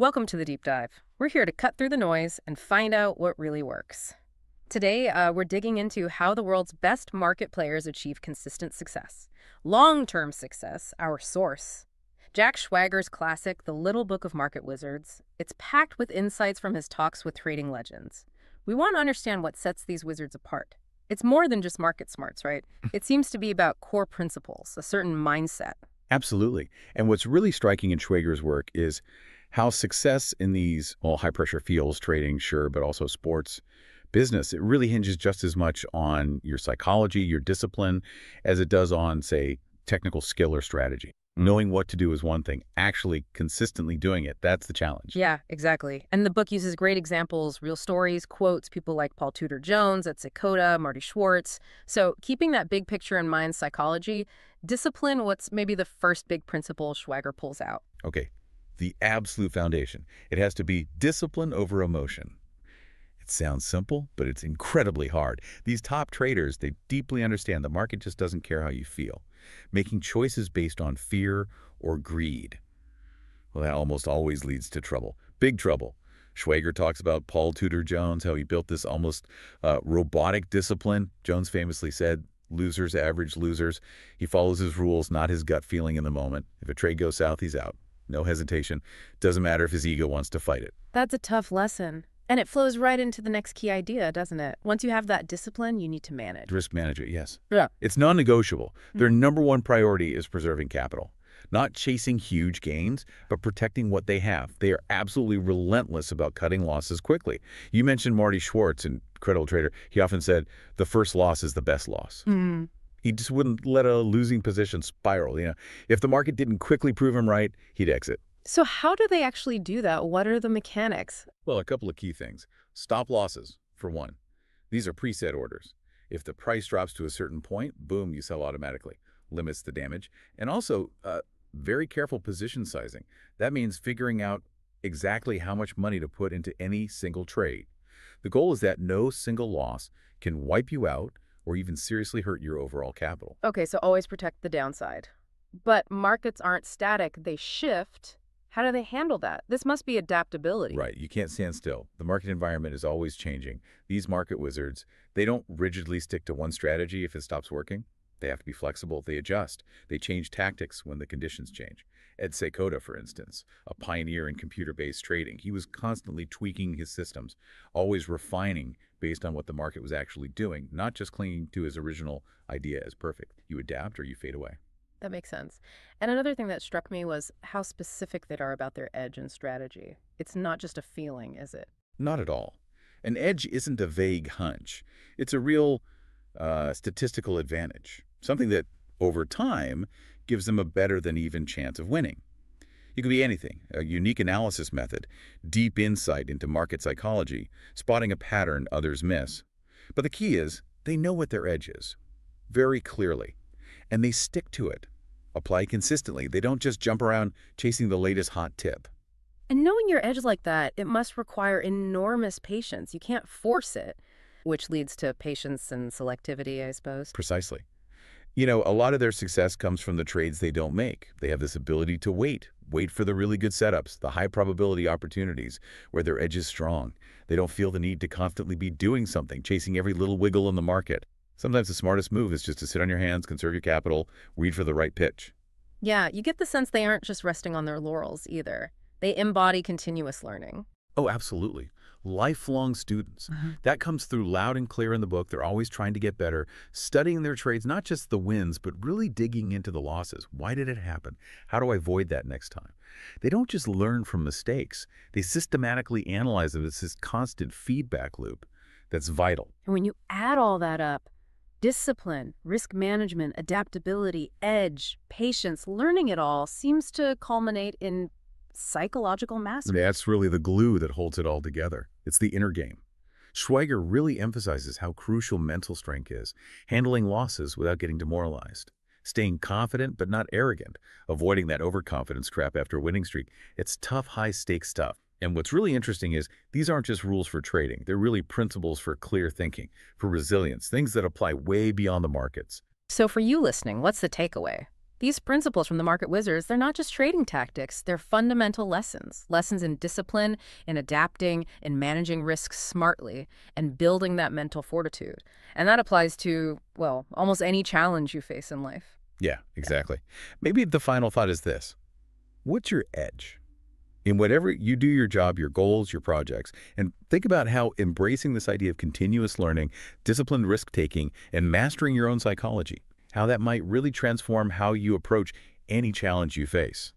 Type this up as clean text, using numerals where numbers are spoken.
Welcome to the Deep Dive. We're here to cut through the noise and find out what really works. Today, we're digging into how the world's best market players achieve consistent success. Long-term success, our source. Jack Schwager's classic, The Little Book of Market Wizards. It's packed with insights from his talks with trading legends. We want to understand what sets these wizards apart. It's more than just market smarts, right? It seems to be about core principles, a certain mindset. Absolutely. And what's really striking in Schwager's work is how success in these high-pressure fields, trading, sure, but also sports, business, it really hinges just as much on your psychology, your discipline, as it does on, say, technical skill or strategy. Knowing what to do is one thing. Actually consistently doing it, that's the challenge. Yeah, exactly. And the book uses great examples, real stories, quotes, people like Paul Tudor Jones at Sekoda, Marty Schwartz. So keeping that big picture in mind, psychology, discipline, what's maybe the first big principle Schwager pulls out? Okay, the absolute foundation. It has to be discipline over emotion. It sounds simple, but it's incredibly hard. These top traders, they deeply understand the market just doesn't care how you feel. Making choices based on fear or greed, well, that almost always leads to trouble. Big trouble. Schwager talks about Paul Tudor Jones, how he built this almost robotic discipline. Jones famously said, losers average losers. He follows his rules, not his gut feeling in the moment. If a trade goes south, he's out. No hesitation. Doesn't matter if his ego wants to fight it. That's a tough lesson. And it flows right into the next key idea, doesn't it? Once you have that discipline, you need to manage. Risk management, yes. Yeah. It's non-negotiable. Their number one priority is preserving capital. Not chasing huge gains, but protecting what they have. They are absolutely relentless about cutting losses quickly. You mentioned Marty Schwartz, an incredible trader. He often said, the first loss is the best loss. He just wouldn't let a losing position spiral. If the market didn't quickly prove him right, he'd exit. So how do they actually do that? What are the mechanics? Well, a couple of key things. Stop losses, for one. These are preset orders. If the price drops to a certain point, boom, you sell automatically. Limits the damage. And also, very careful position sizing. That means figuring out exactly how much money to put into any single trade. The goal is that no single loss can wipe you out or even seriously hurt your overall capital. Okay, so always protect the downside. But markets aren't static, they shift. How do they handle that? This must be adaptability. Right, you can't stand still. The market environment is always changing. These market wizards, they don't rigidly stick to one strategy if it stops working. They have to be flexible, they adjust. They change tactics when the conditions change. Ed Sekoda, for instance, a pioneer in computer-based trading, he was constantly tweaking his systems, always refining based on what the market was actually doing, not just clinging to his original idea as perfect. You adapt or you fade away. That makes sense. And another thing that struck me was how specific they are about their edge and strategy. It's not just a feeling, is it? Not at all. An edge isn't a vague hunch. It's a real statistical advantage, something that, over time, gives them a better than even chance of winning. It could be anything, a unique analysis method, deep insight into market psychology, spotting a pattern others miss. But the key is, they know what their edge is, very clearly, and they stick to it. Apply consistently. They don't just jump around chasing the latest hot tip. And knowing your edge like that, it must require enormous patience. You can't force it, which leads to patience and selectivity, I suppose. Precisely. A lot of their success comes from the trades they don't make. They have this ability to wait for the really good setups, the high probability opportunities where their edge is strong. They don't feel the need to constantly be doing something, chasing every little wiggle in the market. Sometimes the smartest move is just to sit on your hands, conserve your capital, read for the right pitch. Yeah, you get the sense they aren't just resting on their laurels either. They embody continuous learning. Oh, absolutely. Lifelong students. That comes through loud and clear in the book. They're always trying to get better, studying their trades, not just the wins, but really digging into the losses. Why did it happen? How do I avoid that next time? They don't just learn from mistakes. They systematically analyze them. It's this constant feedback loop that's vital. And when you add all that up, discipline, risk management, adaptability, edge, patience, learning it all seems to culminate in psychological mastery. That's really the glue that holds it all together. It's the inner game. Schwager really emphasizes how crucial mental strength is, handling losses without getting demoralized, staying confident but not arrogant, avoiding that overconfidence trap after a winning streak. It's tough, high-stakes stuff. And what's really interesting is these aren't just rules for trading. They're really principles for clear thinking, for resilience, things that apply way beyond the markets. So for you listening, what's the takeaway? These principles from the market wizards, they're not just trading tactics, they're fundamental lessons. Lessons in discipline, in adapting, in managing risks smartly, and building that mental fortitude. And that applies to, well, almost any challenge you face in life. Yeah, exactly. Maybe the final thought is this. What's your edge? In whatever you do your job, your goals, your projects, and think about how embracing this idea of continuous learning, disciplined risk-taking, and mastering your own psychology, how that might really transform how you approach any challenge you face.